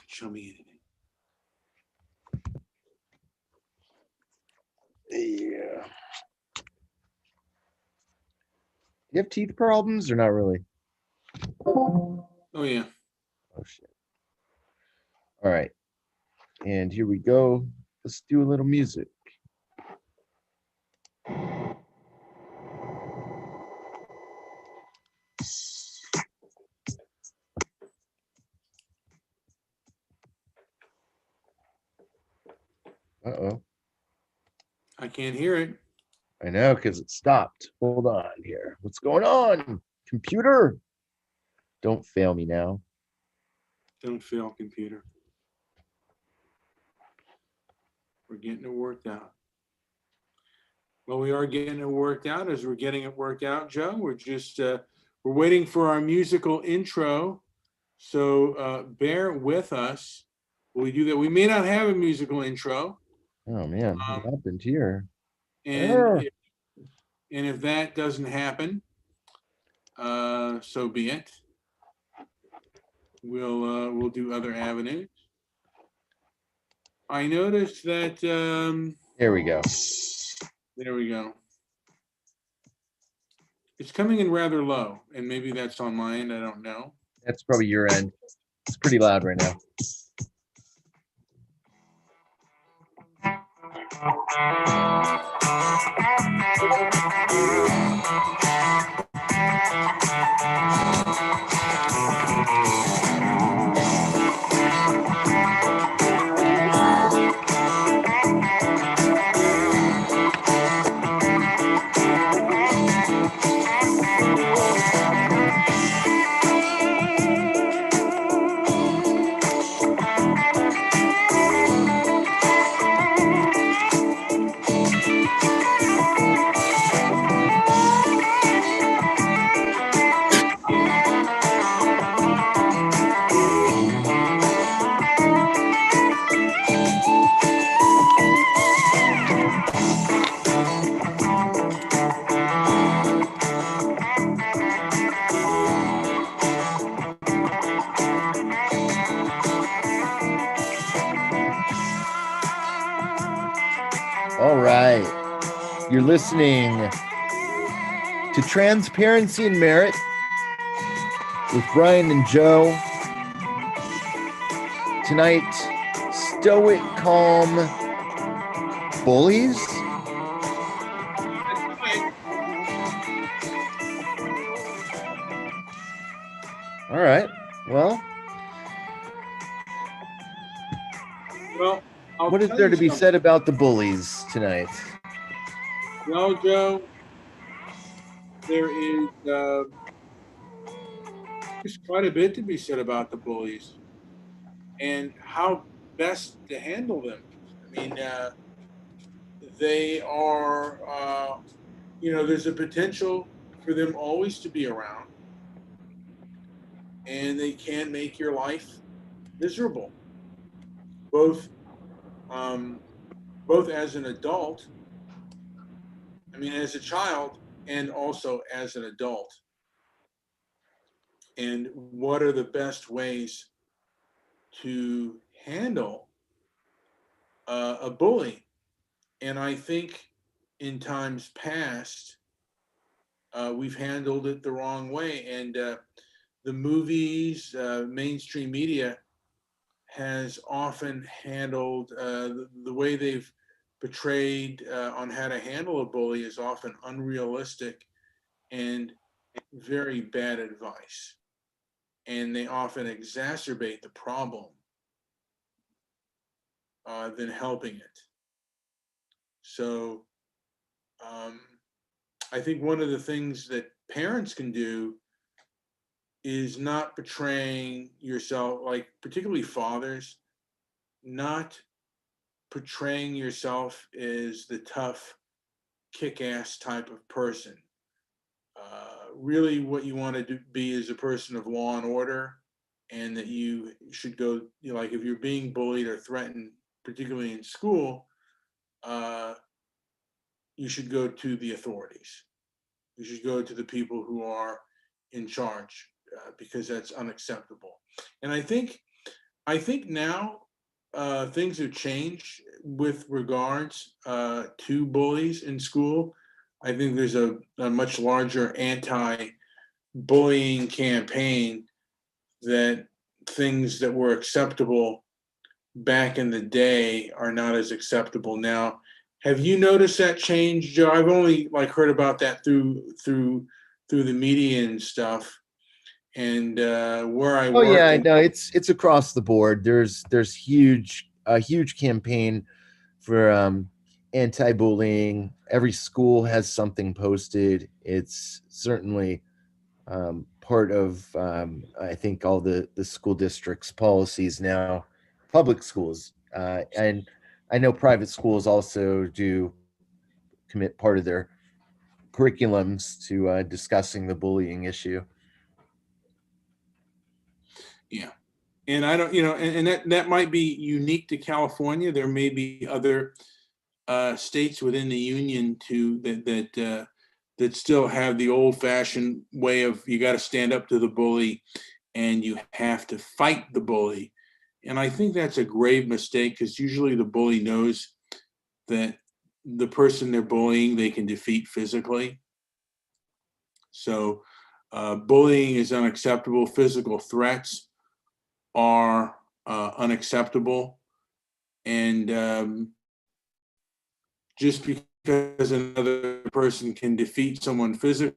Show me anything. Yeah. Do you have teeth problems or not really? Oh yeah. Oh shit. All right. And here we go. Let's do a little music. Uh-oh. I can't hear it. I know, because it stopped. Hold on here. What's going on? Computer? Don't fail me now. Don't fail, computer. We're getting it worked out. Well, we are getting it worked out. As we're getting it worked out, Joe, we're waiting for our musical intro. So bear with us. We do that. We may not have a musical intro, Oh man, what um, happened here? and Ah, if, and if that doesn't happen, so be it. We'll do other avenues. I noticed that. Here we go. There we go. It's coming in rather low, and maybe that's on my end. I don't know. That's probably your end. It's pretty loud right now. All right. You're listening to Transparency and Merit with Brian and Joe. Tonight, Stoic Calm Bullies. All right. Well, Well, I'll what is tell there you to be something. said about the Bullies tonight? Well, Joe, there is there's quite a bit to be said about the bullies and how best to handle them. I mean, they are, there's a potential for them always to be around, and they can make your life miserable, both um, both as an adult. I mean, as a child, and also as an adult. And what are the best ways to handle a bully? And I think in times past, we've handled it the wrong way. And the movies, mainstream media has often handled the way they've portrayed on how to handle a bully is often unrealistic and very bad advice. And they often exacerbate the problem than helping it. So um, I think one of the things that parents can do is not portraying yourself, like particularly fathers, not portraying yourself as the tough, kick-ass type of person. Really, what you want to be is a person of law and order, and that you should go. Like if you're being bullied or threatened, particularly in school, uh, you should go to the authorities. You should go to the people who are in charge because that's unacceptable. And I think I think now things have changed with regards to bullies in school. I think there's a much larger anti-bullying campaign, that things that were acceptable back in the day are not as acceptable now. Have you noticed that change, Joe? I've only like heard about that through the media and stuff. And where I Oh work, yeah, and no, it's across the board. There's huge a huge campaign for anti-bullying. Every school has something posted. It's certainly part of I think all the school districts' policies now, public schools, and I know private schools also do commit part of their curriculums to discussing the bullying issue. yeah, and I don't, and that might be unique to California. There may be other states within the union too that still have the old-fashioned way of, you got to stand up to the bully and you have to fight the bully. And I think that's a grave mistake, because usually the bully knows that the person they're bullying they can defeat physically. So bullying is unacceptable. Physical threats are unacceptable. And just because another person can defeat someone physically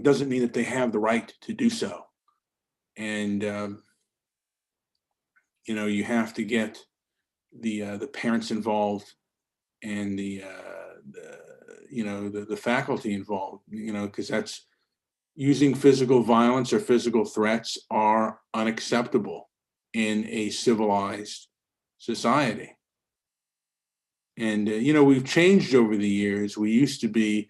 doesn't mean that they have the right to do so. And you have to get the parents involved, and the faculty involved, because that's, using physical violence or physical threats are unacceptable in a civilized society. And we've changed over the years. We used to be,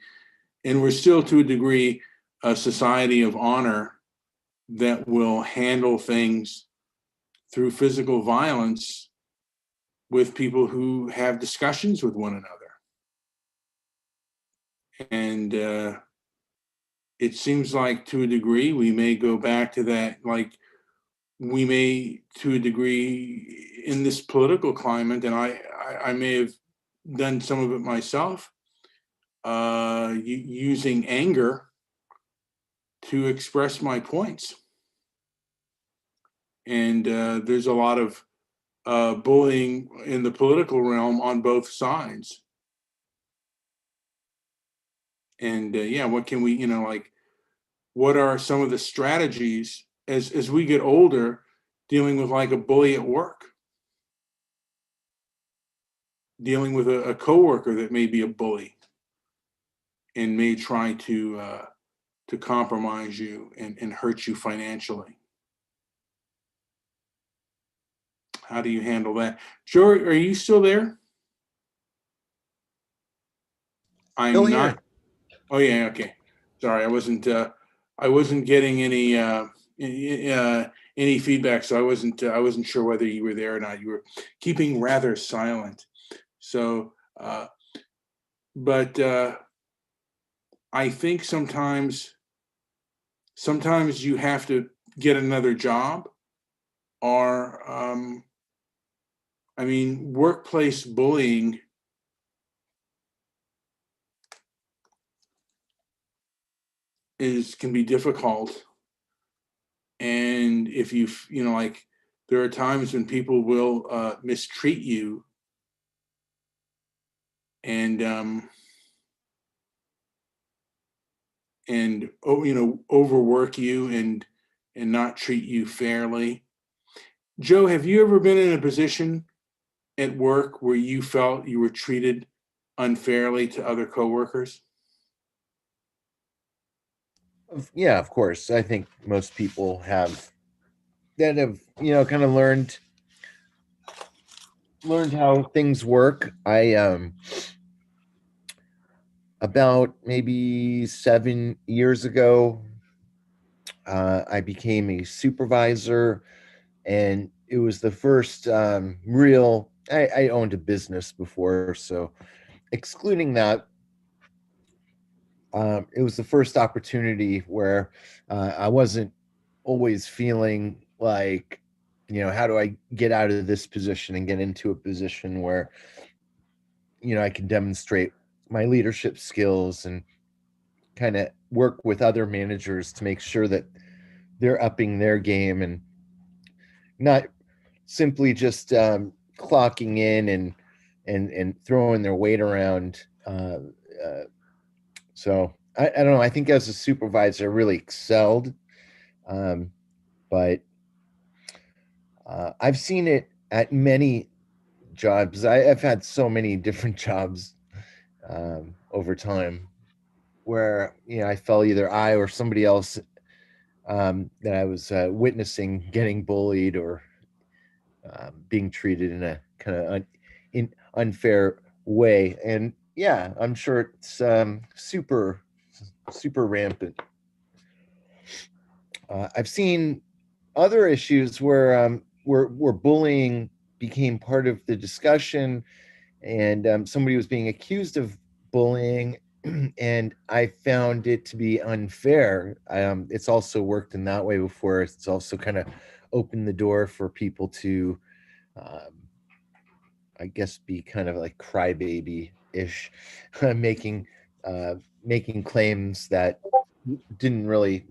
and we're still to a degree, a society of honor that will handle things through physical violence with people who have discussions with one another. And it seems like, to a degree, we may go back to that. Like, we may, to a degree, in this political climate, and I may have done some of it myself, using anger to express my points. And there's a lot of bullying in the political realm on both sides. And yeah, what can we, like, what are some of the strategies as we get older, dealing with like a bully at work, dealing with a coworker that may be a bully and may try to compromise you and hurt you financially? How do you handle that? Joe, are you still there? Still I'm not. here. Oh yeah, okay. Sorry, I wasn't getting any feedback, so I wasn't sure whether you were there or not. You were keeping rather silent. So, but I think sometimes you have to get another job, or I mean, workplace bullying can be difficult. And if like, there are times when people will mistreat you, and overwork you, and not treat you fairly. Joe, have you ever been in a position at work where you felt you were treated unfairly to other coworkers? Yeah, of course. I think most people have that have kind of learned how things work. I about maybe 7 years ago, I became a supervisor, and it was the first real. I owned a business before, so excluding that, it was the first opportunity where I wasn't always feeling like, how do I get out of this position and get into a position where, I can demonstrate my leadership skills and kind of work with other managers to make sure that they're upping their game and not simply just clocking in and throwing their weight around. Uh, so I don't know. I think as a supervisor, I really excelled, um, but I've seen it at many jobs. I've had so many different jobs over time where I felt either I or somebody else that I was witnessing getting bullied or being treated in a kind of unfair way. And yeah, I'm sure it's super rampant. I've seen other issues where bullying became part of the discussion, and somebody was being accused of bullying, and I found it to be unfair. It's also worked in that way before. It's also kind of opened the door for people to, um, I guess, be kind of like crybaby ish, making making claims that didn't really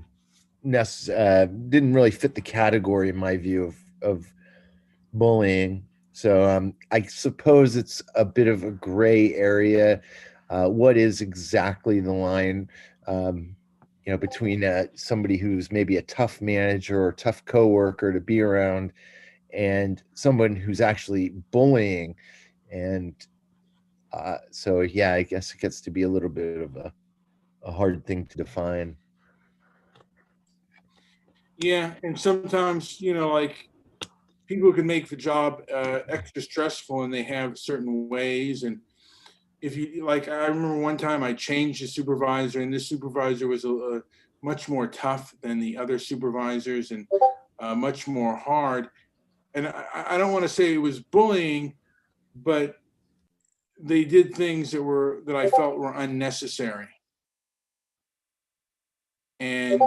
didn't really fit the category in my view of bullying. So I suppose it's a bit of a gray area. What is exactly the line, um, between somebody who's maybe a tough manager or tough coworker to be around, and someone who's actually bullying? And so, yeah, I guess it gets to be a little bit of a hard thing to define. Yeah, and sometimes, like people can make the job extra stressful, and they have certain ways. And if you like, I remember one time I changed the supervisor, and this supervisor was a much more tough than the other supervisors, and much more hard. And I don't want to say it was bullying, but they did things that I felt were unnecessary. And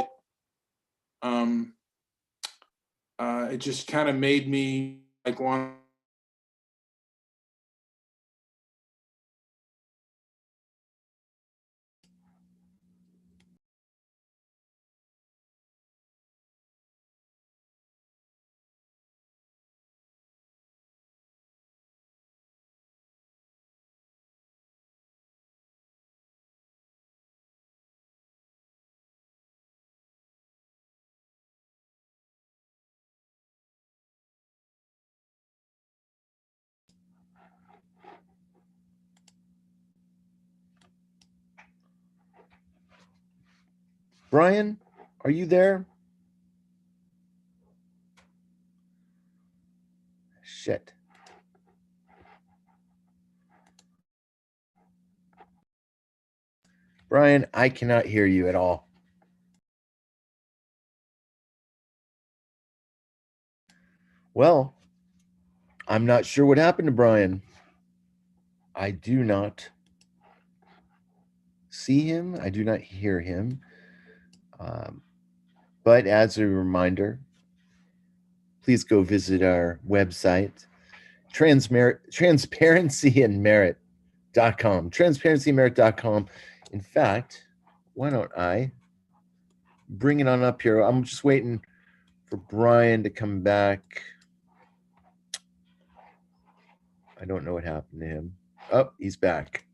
um, it just kind of made me like want. Brian, are you there? Shit. Brian, I cannot hear you at all. Well, I'm not sure what happened to Brian. I do not see him. I do not hear him. Um, but as a reminder, please go visit our website, transparencyandmerit.com. Transparencyandmerit.com. In fact, why don't I bring it on up here? I'm just waiting for Brian to come back. I don't know what happened to him. Oh, he's back.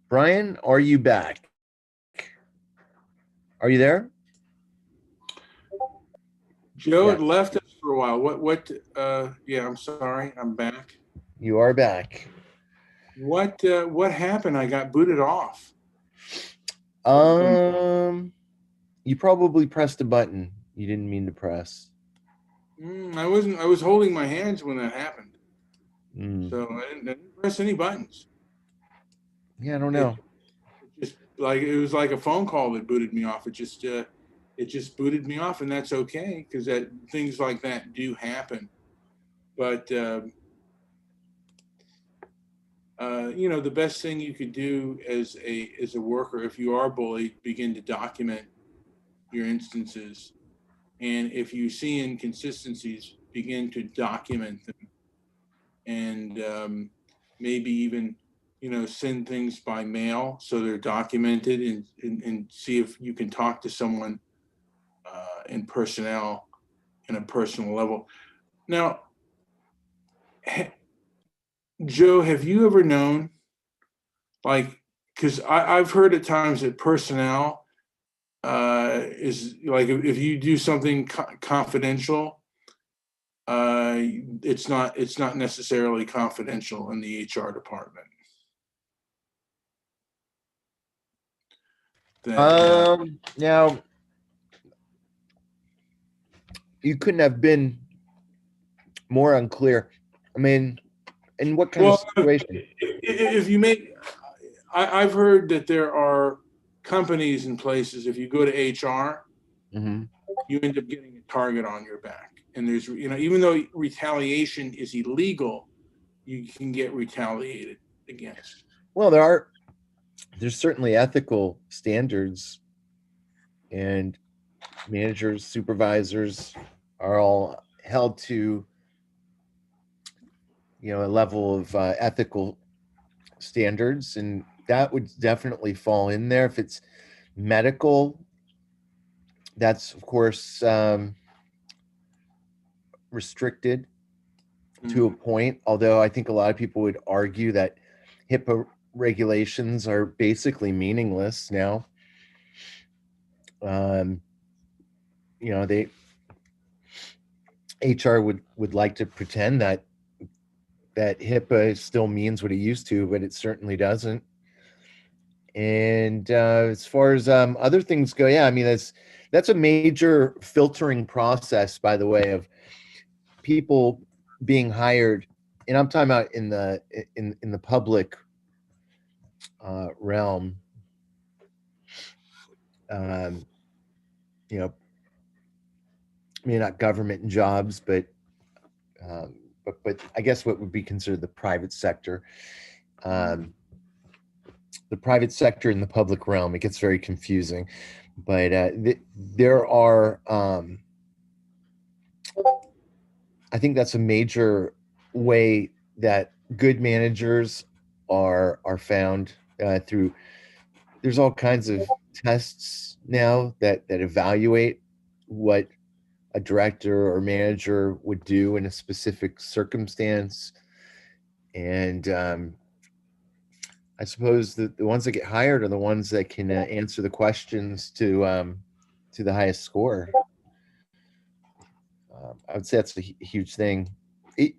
Brian, are you back? Are you there? Joe Yeah, had left us for a while. Yeah, I'm sorry. I'm back. you are back. What happened? I got booted off. From Um, you probably pressed a button you didn't mean to press. I wasn't. I was holding my hands when that happened, Mm. so I didn't press any buttons. Yeah, I don't It, know. it just like it was like a phone call that booted me off. It just booted me off, and that's okay because that things like that do happen. But the best thing you could do as a worker, if you are bullied, begin to document your instances. And if you see inconsistencies, begin to document them, and maybe even, send things by mail so they're documented, and see if you can talk to someone in personnel in a personal level. Now, Joe, have you ever known, like, because I've heard at times that personnel is like, if you do something confidential, it's not necessarily confidential in the HR department. That Now you couldn't have been more unclear. I mean, in what kind of well, situation? if you make, I've heard that there are companies and places, if you go to HR, Mm-hmm. you end up getting a target on your back. And there's, even though retaliation is illegal, you can get retaliated against. Well, there's certainly ethical standards, and managers, supervisors are all held to a level of ethical standards, and that would definitely fall in there. If it's medical, that's of course restricted to a point, although I think a lot of people would argue that HIPAA regulations are basically meaningless now. They HR would like to pretend that HIPAA still means what it used to, but it certainly doesn't. And as far as other things go, yeah, I mean that's a major filtering process, by the way, of people being hired, and I'm talking about in the public realm. Um, you know, I mean, not government jobs, but I guess what would be considered the private sector. Um, the private sector in the public realm, it gets very confusing. But there are, I think that's a major way that good managers are found through. There's all kinds of tests now that evaluate what a director or manager would do in a specific circumstance. And I suppose the ones that get hired are the ones that can answer the questions to the highest score. I would say that's a huge thing.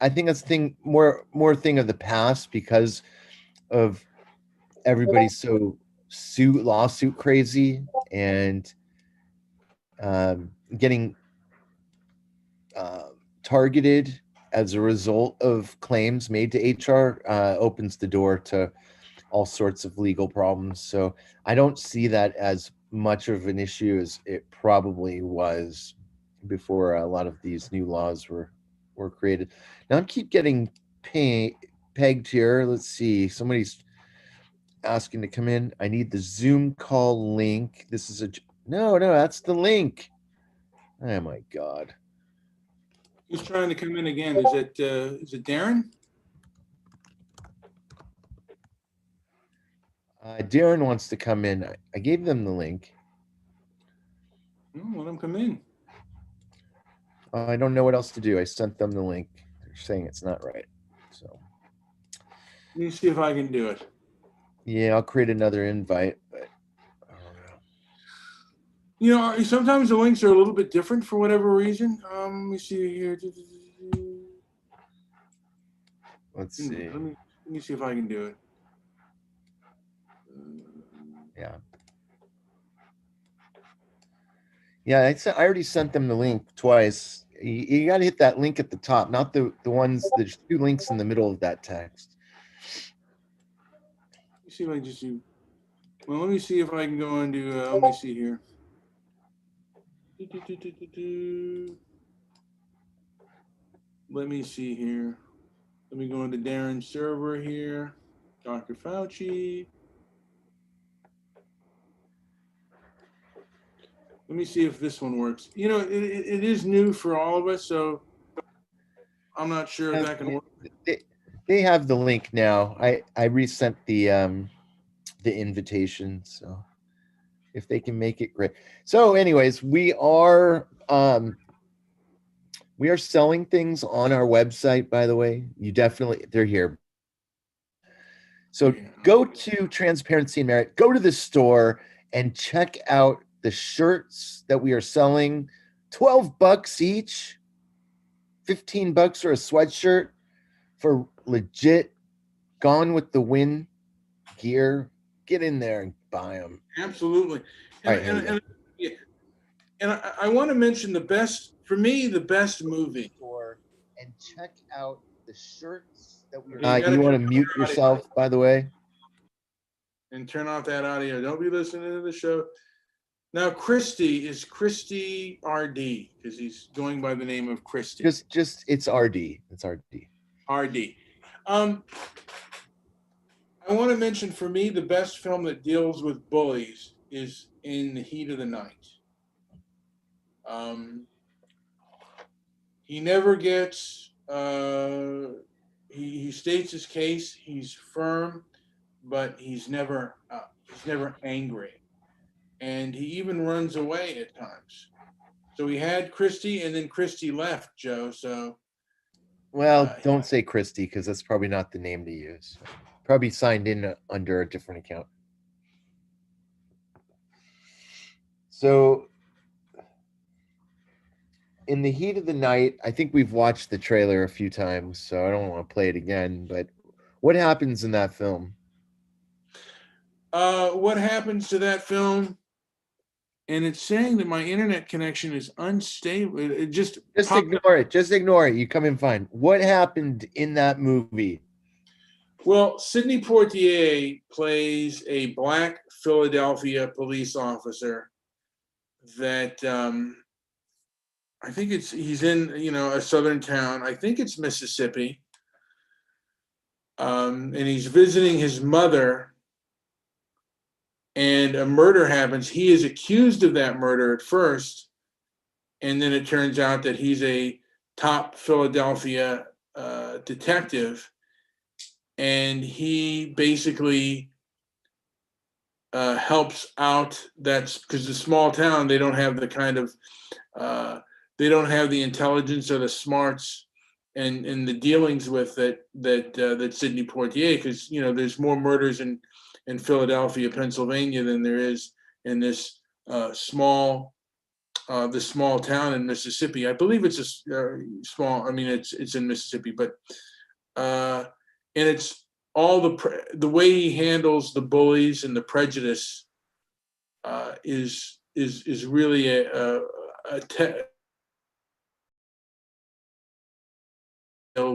I think that's a thing, more thing of the past, because of everybody's so lawsuit crazy, and getting uh, targeted as a result of claims made to HR opens the door to all sorts of legal problems. So I don't see that as much of an issue as it probably was before a lot of these new laws were created. Now I keep getting pegged here. Let's see. Somebody's asking to come in. I need the Zoom call link. This is no, that's the link. Oh my God. Who's trying to come in again? Is it Darren? Darren wants to come in. I gave them the link. No, let him come in. I don't know what else to do. I sent them the link. They're saying it's not right. So Let me see if I can do it. yeah, I'll create another invite, but I don't know. Sometimes the links are a little bit different for whatever reason. Let me see here. Let's see. Let me see if I can do it. Yeah. Yeah, I already sent them the link twice. You got to hit that link at the top, not the ones. There's two links in the middle of that text. Let me see if I can just do. Well, let me see if I can go into. Let me see here. Let me see here. Let me go into Darren's server here. Dr. Fauci. Let me see if this one works. It is new for all of us, so I'm not sure if Uh, that can work. They, they have the link now. I resent the invitation, so if they can make it, great. So, anyways, we are selling things on our website. By the way, they're here. So Yeah. go to Transparency and Merit. Go to the store and check out the shirts that we are selling. $12 each. $15 for a sweatshirt for legit Gone with the Wind gear. Get in there and buy them. Absolutely. All And right, here we and go. and yeah, and I want to mention the best for me, the best movie. Store and check out the shirts that we are. Okay, you got to You turn want to off mute the audio yourself, by the way? and turn off that audio. Don't be listening to the show. Now, Christy is Christy RD because he's going by the name of Christy Just it's RD. It's RD. RD. Um, I want to mention for me the best film that deals with bullies is In the Heat of the Night. Um, he never gets. He states his case. He's firm, but he's never angry, and he even runs away at times. So we had Christie, and then Christie left, Joe. So Well, don't say Christy because that's probably not the name to use. Probably signed in under a different account. So, in the heat of the night, I think we've watched the trailer a few times, so I don't want to play it again. But what happens in that film? what happens to that film? And it's saying that my internet connection is unstable. It just Just popped up. ignore it. Just ignore it. You come in fine. What happened in that movie? Well, Sidney Poitier plays a black Philadelphia police officer that I think he's in a southern town. I think it's Mississippi, and he's visiting his mother. And a murder happens. He is accused of that murder at first, and then it turns out that he's a top Philadelphia detective, and he basically helps out. That's because the small town, they don't have the kind of they don't have the intelligence or the smarts and the dealings with that Sidney Poitier, because there's more murders in Philadelphia, Pennsylvania than there is in this small town in Mississippi. I believe it's a small. I mean, it's in Mississippi, but uh, and it's all the way he handles the bullies and the prejudice is really a tale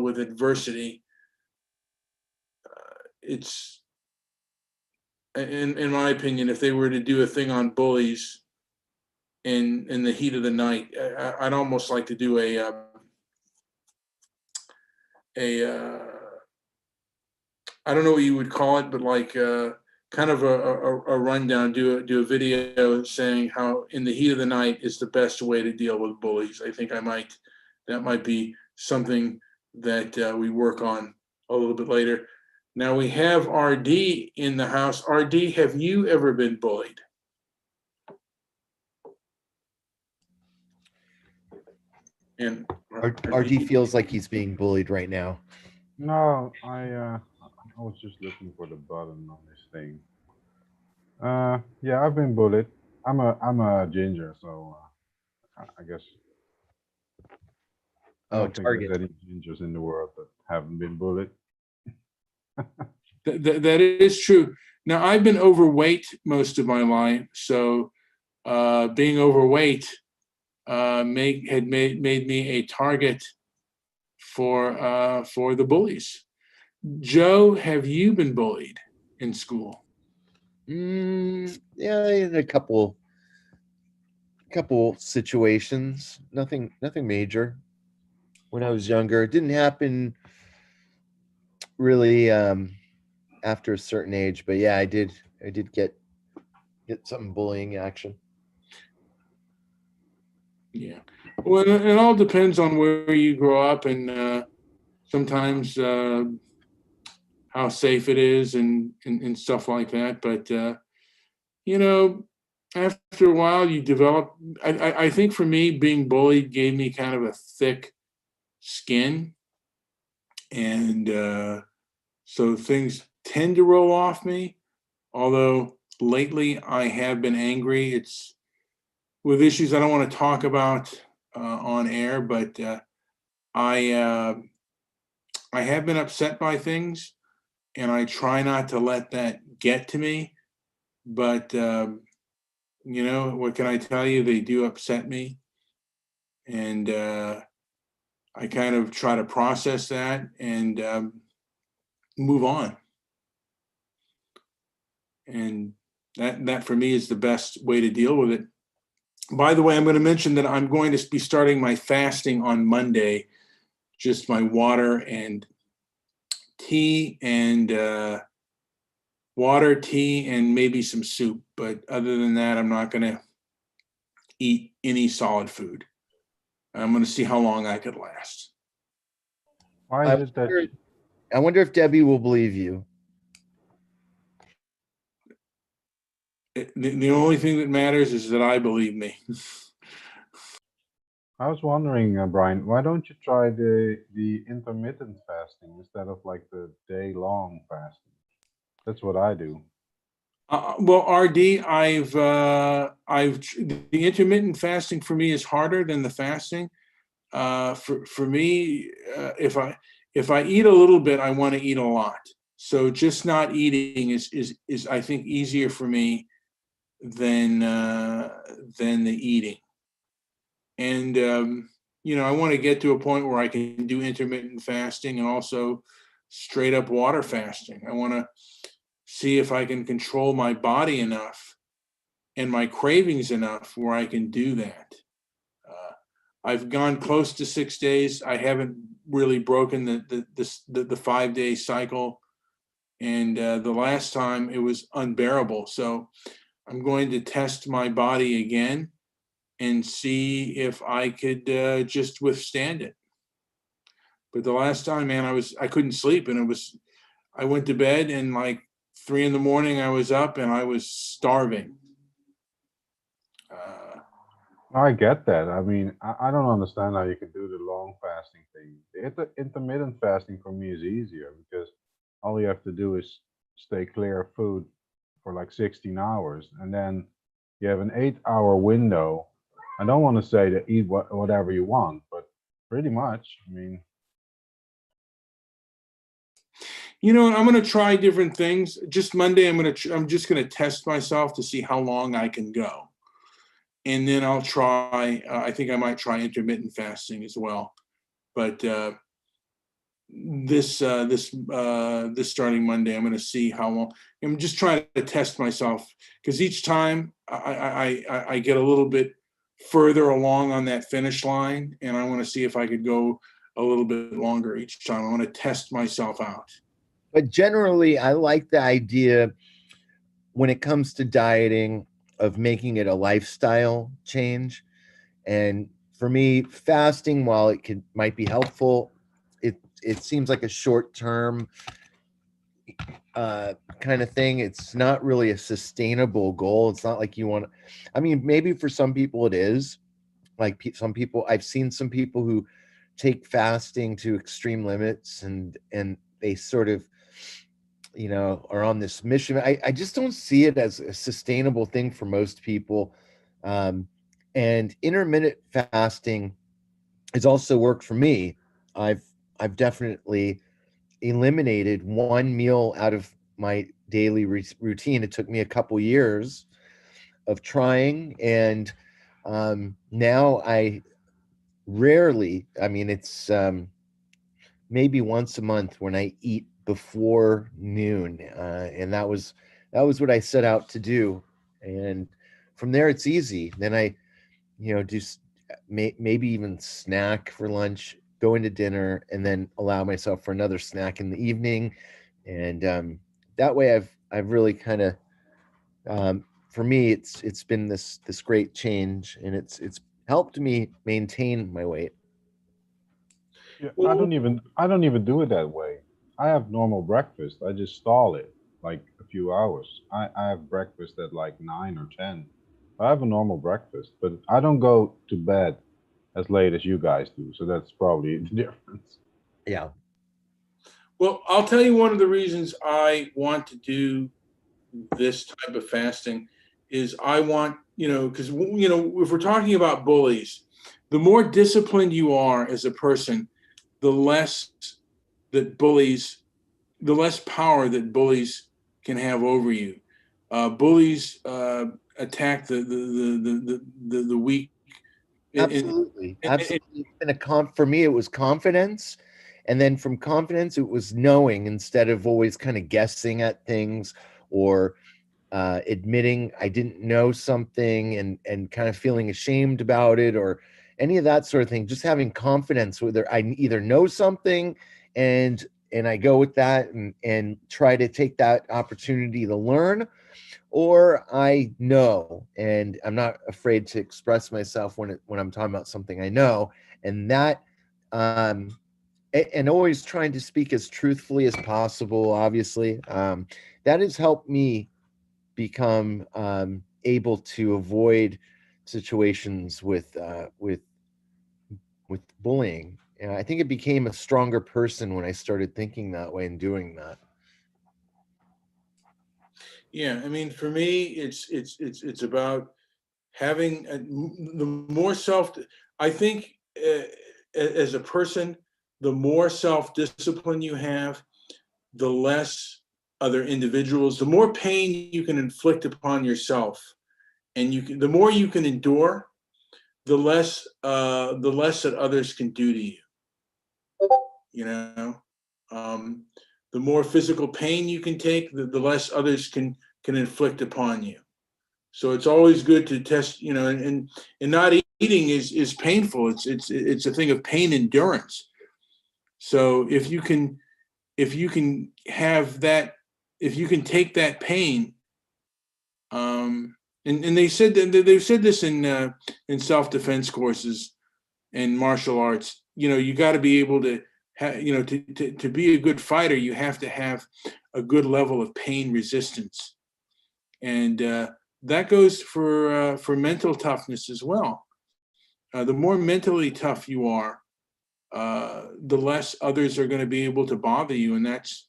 with adversity. It's in my opinion, if they were to do a thing on bullies in the heat of the night, I'd almost like to do a I don't know what you would call it, but like kind of a rundown, do a video saying how in the heat of the night is the best way to deal with bullies. I think that might be something that we work on a little bit later. Now we have RD in the house. RD, have you ever been bullied? And RD feels like he's being bullied right now. No, I was just looking for the button on this thing. Yeah, I've been bullied. I'm a ginger, so I guess I Oh, don't think there's Target. any gingers in the world that haven't been bullied. that is true. Now I've been overweight most of my life, so being overweight made me a target for the bullies. Joe, have you been bullied in school? Yeah, in a couple situations. Nothing major. When I was younger, it didn't happen really after a certain age, but yeah, I did get some bullying action. Yeah. Well, it all depends on where you grow up, and sometimes how safe it is, and stuff like that. But you know, after a while, you develop. I think for me, being bullied gave me kind of a thick skin, and so things tend to roll off me. Although lately I have been angry. It's with issues I don't want to talk about on air, but I uh, I have been upset by things, and I try not to let that get to me. But what can I tell you? They do upset me, and I kind of try to process that and move on. And that for me is the best way to deal with it. By the way, I'm going to mention that I'm going to be starting my fasting on Monday. Just my water and tea, and water, tea, and maybe some soup. But other than that, I'm not going to eat any solid food. I'm going to see how long I could last. Why I is it that? wonder, I wonder if Debbie will believe you. The only thing that matters is that I believe me. I was wondering, Brian, why don't you try the intermittent fasting instead of like the day long fasting? That's what I do. Well, RD, the intermittent fasting for me is harder than the fasting. For me, if I eat a little bit, I want to eat a lot. So just not eating is I think easier for me than the eating. And I want to get to a point where I can do intermittent fasting and also straight up water fasting. I want to see if I can control my body enough and my cravings enough where I can do that. Uh, I've gone close to 6 days. I haven't really broken the 5 day cycle, and the last time it was unbearable. So I'm going to test my body again and see if I could just withstand it. But the last time, man, I couldn't sleep, and I went to bed, and like 3 in the morning I was up and I was starving. Uh, I get that. I mean, I don't understand how you can do the long fasting thing. The intermittent fasting for me is easier because all you have to do is stay clear of food for like 16 hours, and then you have an 8 hour window. I don't want to say to eat whatever you want, but pretty much. I mean, I'm going to try different things. Just Monday, I'm just going to test myself to see how long I can go, and then I'll try. I think I might try intermittent fasting as well. But this starting Monday, I'm going to see how long. I'm just trying to test myself, because each time I get a little bit further along on that finish line, and I want to see if I could go a little bit longer each time. I want to test myself out. But generally, I like the idea when it comes to dieting of making it a lifestyle change. And for me, fasting, while it might be helpful, it seems like a short term kind of thing. It's not really a sustainable goal. It's not like you want to. I mean, maybe for some people it is. Like some people, I've seen some people who take fasting to extreme limits, and they sort of are on this mission. I just don't see it as a sustainable thing for most people. Um, and intermittent fasting has also worked for me. I've I've definitely eliminated one meal out of my daily routine. It took me a couple years of trying, and now I rarely. I mean, it's maybe once a month when I eat before noon, and that was what I set out to do. And from there, it's easy. Then I, just maybe even snack for lunch, go into dinner, and then allow myself for another snack in the evening. And that way, I've really kind of, for me, it's been this great change, and it's helped me maintain my weight. Yeah, Well, I don't even do it that way. I have normal breakfast. I just stall it like a few hours. I have breakfast at like 9 or 10. I have a normal breakfast, but I don't go to bed as late as you guys do. So that's probably the difference. Yeah, well, I'll tell you one of the reasons I want to do this type of fasting is I want, because, if we're talking about bullies, the more disciplined you are as a person, the less that bullies, the less power that bullies can have over you. Bullies attack the weak. And, absolutely, and absolutely. It's been for me. It was confidence, and then from confidence, it was knowing instead of always kind of guessing at things or admitting I didn't know something and kind of feeling ashamed about it or any of that sort of thing. Just having confidence, whether I either know something and I go with that and try to take that opportunity to learn, or I know and I'm not afraid to express myself when I'm talking about something I know, and that um and always trying to speak as truthfully as possible, obviously. That has helped me become able to avoid situations with bullying. And I think it became a stronger person when I started thinking that way and doing that. yeah, I mean, for me, it's about having the more self. I think as a person, the more self discipline you have, the less other individuals, the more pain you can inflict upon yourself, and the more you can endure, the less that others can do to you. You know, um, the more physical pain you can take, the less others can inflict upon you. So it's always good to test, and not eating is painful. It's a thing of pain endurance. So if you can have that, if you can take that pain, and they said that they've said this in self defense courses and martial arts. You got to be able to to be a good fighter. You have to have a good level of pain resistance, and that goes for mental toughness as well. The more mentally tough you are, the less others are going to be able to bother you, and that's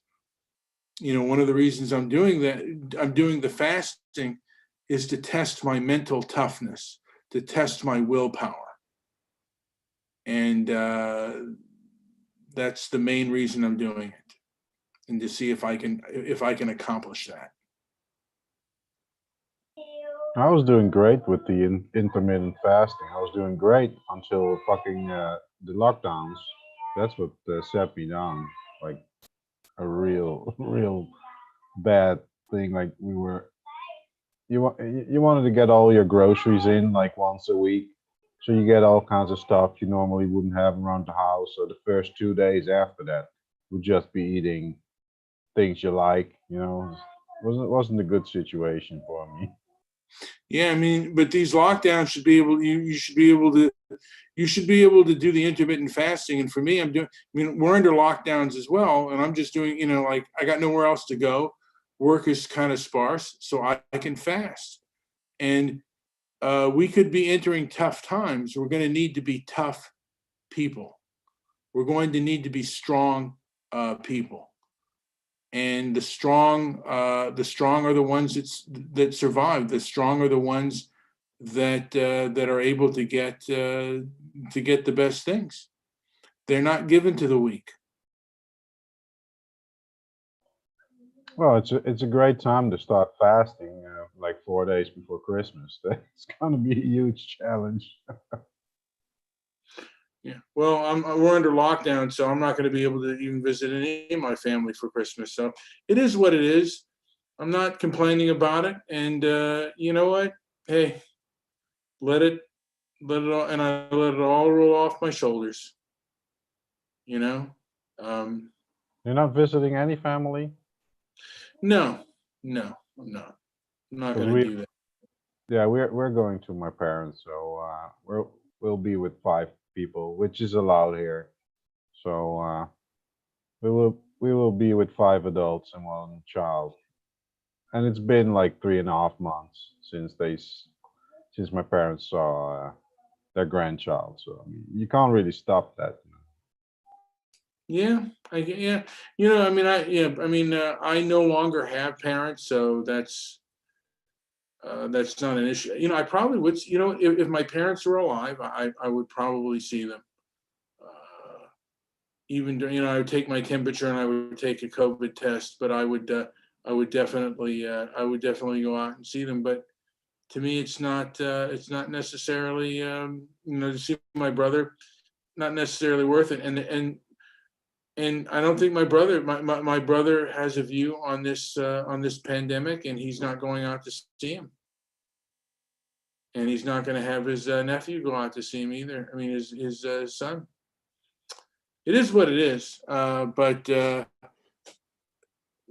one of the reasons I'm doing that. I'm doing the fasting is to test my mental toughness, to test my willpower, and that's the main reason I'm doing it, and to see if I can accomplish that. I was doing great with the intermittent fasting. I was doing great until fucking the lockdowns. That's what set me down. Like a real, real bad thing. Like you wanted to get all your groceries in like once a week, so you get all kinds of stuff you normally wouldn't have around the house. So the first 2 days after that would just be eating things you like. Wasn't a good situation for me. Yeah, I mean, but these lockdowns should be able you should be able to do the intermittent fasting. And for me, I'm doing. I mean, we're under lockdowns as well, and I'm just doing. Like I got nowhere else to go. Work is kind of sparse, so I can fast. And we could be entering tough times. We're going to need to be tough people. We're going to need to be strong people. And the strong are the ones that survive. The strong are the ones that are able to get the best things. They're not given to the weak. Well, it's a great time to start fasting, like 4 days before Christmas. That's gonna be a huge challenge. Yeah. Well, we're under lockdown, so I'm not going to be able to even visit any of my family for Christmas. So it is what it is. I'm not complaining about it, and you know what? Hey, let it let it all, and I let it all roll off my shoulders. You know. Um, You're not visiting any family? no, no, I'm not. I'm not Because going to do that. yeah, we're going to my parents, so we'll be with 5 people, which is allowed here. So we will be with 5 adults and 1 child, and it's been like 3.5 months since my parents saw their grandchild. So I mean, you can't really stop that. Yeah, yeah. I mean, I no longer have parents, so that's not an issue. I probably would. If my parents were alive, I would probably see them. Even during, I would take my temperature and I would take a COVID test, but I would definitely go out and see them. But to me, it's not necessarily, to see my brother, not necessarily worth it. And I don't think my brother has a view on this pandemic, and he's not going out to see him, and he's not going to have his nephew go out to see him either. I mean, his son. It is what it is. But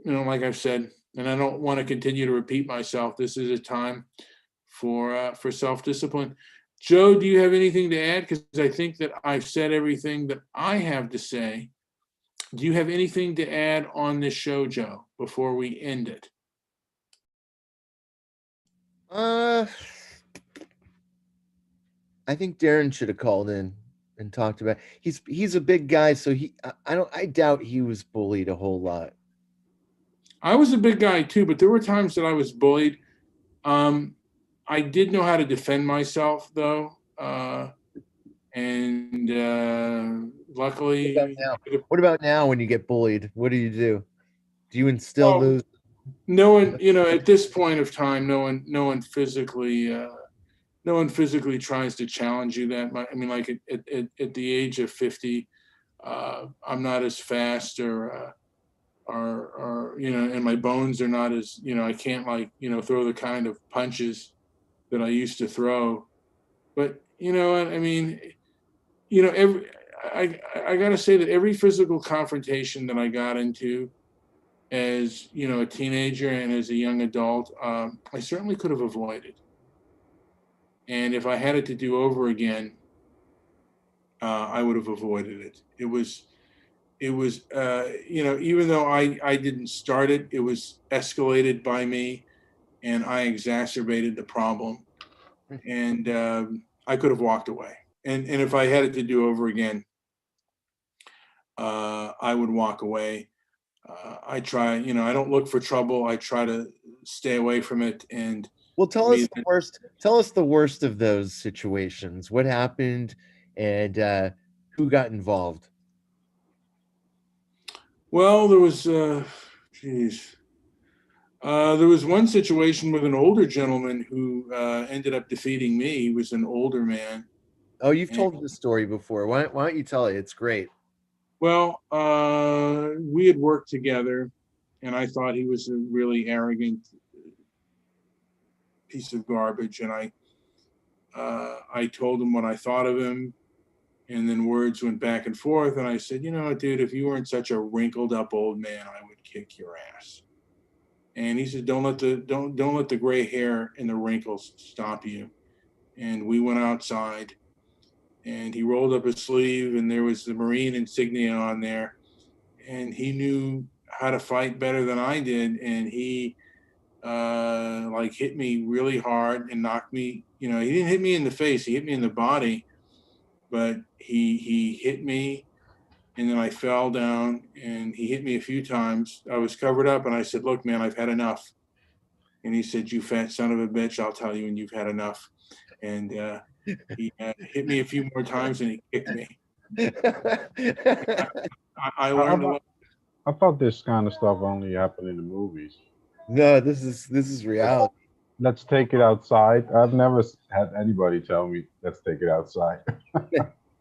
like I've said, and I don't want to continue to repeat myself. This is a time for self discipline. Joe, do you have anything to add? Because I think that I've said everything that I have to say. Do you have anything to add on this show, Joe, before we end it? Uh, I think Darren should have called in and talked about. He's a big guy, so I doubt he was bullied a whole lot. I was a big guy too, but there were times that I was bullied. I did know how to defend myself, though, and luckily, What about now when you get bullied? What do you do? Do you instill well, those? no one, at this point of time, no one physically tries to challenge you that much. I mean, like at the age of 50, I'm not as fast or and my bones are not as, I can't like, throw the kind of punches that I used to throw. But you know what I mean? Every I got to say that every physical confrontation that I got into as, a teenager and as a young adult, I certainly could have avoided. And if I had it to do over again, I would have avoided it. It was, even though I didn't start it, it was escalated by me, and I exacerbated the problem. And I could have walked away. And if I had it to do over again, I would walk away. I try, I don't look for trouble. I try to stay away from it. And Well, to me, tell us the worst of those situations. What happened and who got involved? well, there was, geez. There was one situation with an older gentleman who ended up defeating me. He was an older man. Oh, you've And, told this story before. Why don't you tell it? It's great. well, we had worked together, and I thought he was a really arrogant piece of garbage. And I told him what I thought of him, and then words went back and forth. And I said, dude, if you weren't such a wrinkled up old man, I would kick your ass. And he said, don't let the gray hair and the wrinkles stop you. And we went outside, and he rolled up his sleeve, and there was the Marine insignia on there, and he knew how to fight better than I did, and he like hit me really hard and knocked me. He didn't hit me in the face; he hit me in the body, but he hit me, and then I fell down, and he hit me a few times. I was covered up, and I said, "Look, man, I've had enough." And he said, "You fat son of a bitch, I'll tell you when you've had enough." And he hit me a few more times, and he kicked me. I I, I learned a thought lot. I thought this kind of stuff only happened in the movies. No, this is reality. Let's take it outside. I've never had anybody tell me let's take it outside.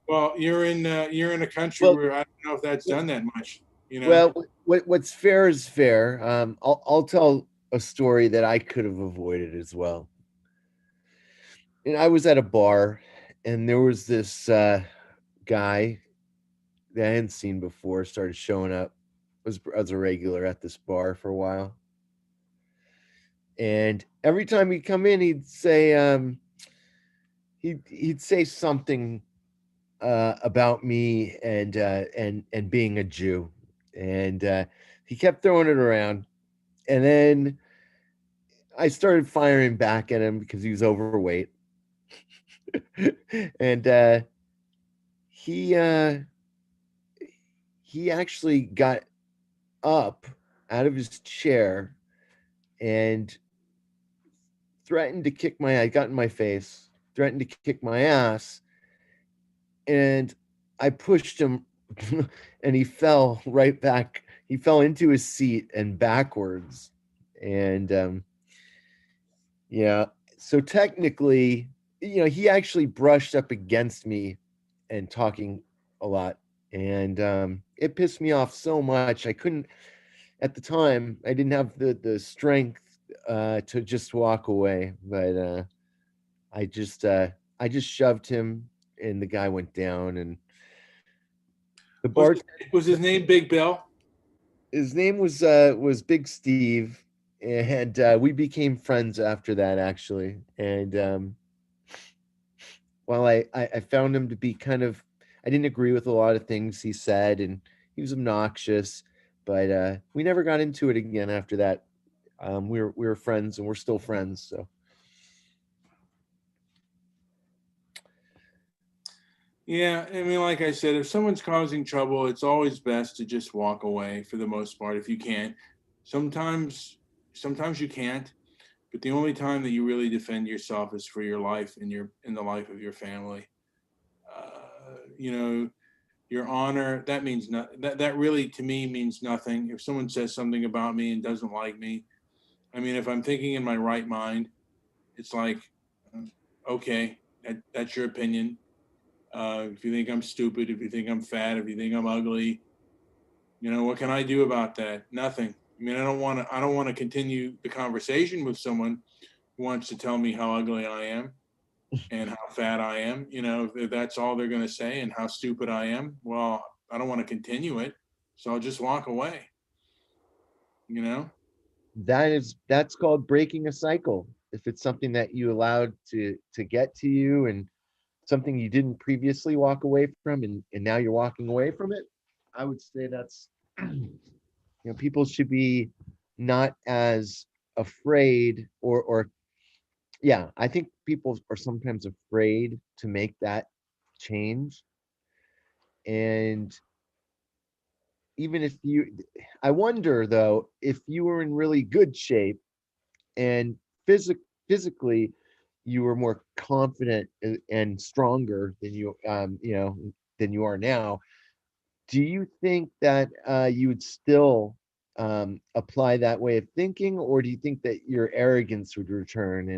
Well, you're in a country Well, where I don't know if that's done that much. well, what's fair is fair. I'll tell a story that I could have avoided as well. And I was at a bar, and there was this guy that I hadn't seen before started showing up. Was as a regular at this bar for a while, and every time he'd come in, he'd say, he'd say something about me and being a Jew, and he kept throwing it around, and then I started firing back at him because he was overweight, and he uh, he actually got up out of his chair and threatened to kick my. I got in my face, threatened to kick my ass, and I pushed him, and he fell right back. He fell into his seat and backwards, and yeah. So technically, he actually brushed up against me and talking a lot, and it pissed me off so much. I couldn't at the time. I didn't have the strength to just walk away, but I just uh, I just shoved him, and the guy went down, and the Was bar. was his name Big Bill? His name was Big Steve, and we became friends after that, actually. And while I found him to be kind of, I didn't agree with a lot of things he said, and he was obnoxious, but we never got into it again after that. We were friends, and we're still friends. So Yeah, I mean, like I said, if someone's causing trouble, it's always best to just walk away for the most part if you can. Sometimes, sometimes you can't, but the only time that you really defend yourself is for your life and your in the life of your family. You know, your honor, that means not that really to me means nothing. If someone says something about me and doesn't like me, I mean, if I'm thinking in my right mind, it's like, okay, that's your opinion. If you think I'm stupid, if you think I'm fat, if you think I'm ugly, what can I do about that? Nothing. I mean, I don't want to continue the conversation with someone who wants to tell me how ugly I am and how fat I am. If that's all they're going to say and how stupid I am, well, I don't want to continue it. So I'll just walk away, you know? that's called breaking a cycle. If it's something that you allowed to get to you, and something you didn't previously walk away from, and now you're walking away from it, I would say that's people should be not as afraid, or yeah, I think people are sometimes afraid to make that change. And even if you I wonder, though, if you were in really good shape and physically you were more confident and stronger than you are now, do you think that you would still apply that way of thinking, or do you think that your arrogance would return,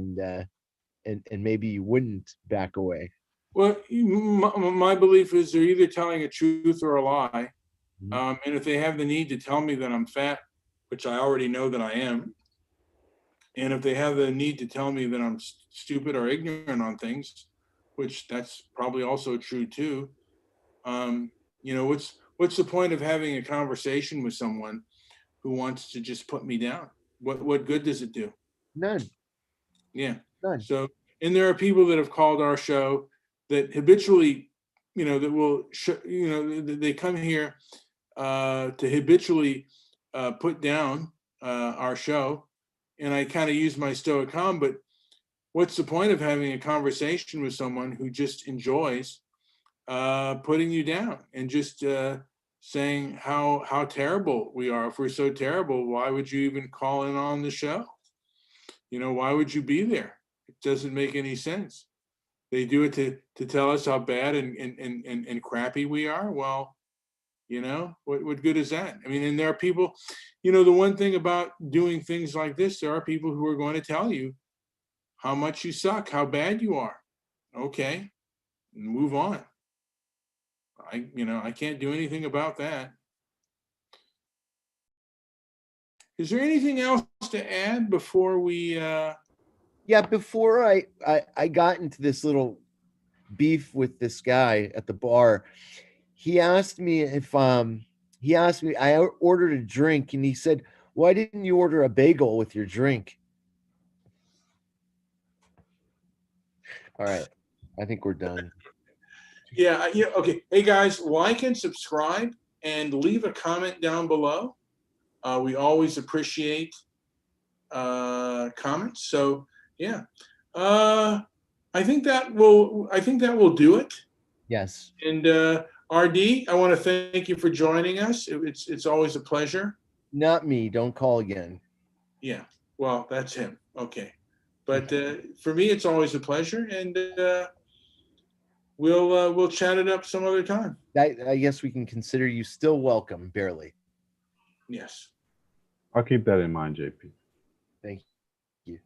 and maybe you wouldn't back away? Well, my belief is they're either telling a truth or a lie. Mhm. And if they have the need to tell me that I'm fat, which I already know that I am, and if they have the need to tell me that I'm stupid or ignorant on things, which that's probably also true too, um, what's the point of having a conversation with someone who wants to just put me down? What good does it do? None, Yeah. none. So, and there are people that have called our show that habitually, that will, they come here to habitually put down our show. And I kind of use my Stoic calm, but what's the point of having a conversation with someone who just enjoys putting you down and just saying how terrible we are? If we're so terrible, why would you even call in on the show? Why would you be there? It doesn't make any sense. They do it to tell us how bad and crappy we are. Well, what good is that? I mean, and there are people, the one thing about doing things like this, there are people who are going to tell you how much you suck, how bad you are. Okay, move on. I can't do anything about that. Is there anything else to add before we Yeah, before I got into this little beef with this guy at the bar, he asked me if I ordered a drink, and he said, "Why didn't you order a bagel with your drink?" All right. I think we're done. Yeah, yeah. Okay. Hey guys, like and subscribe and leave a comment down below. We always appreciate comments. So yeah, I think that will do it. Yes. And RD, I want to thank you for joining us. It's always a pleasure. Not me. Don't call again. Yeah. Well, that's him. Okay. But for me, it's always a pleasure, and we'll chat it up some other time. I guess we can consider you still welcome, barely. Yes. I'll keep that in mind, JP. Thank you.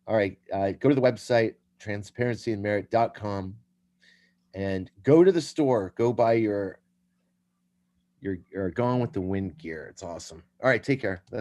All right. Go to the website, transparencyandmerit.com, and go to the store. Go buy your Gone with the Wind gear. It's awesome. All right. Take care. That's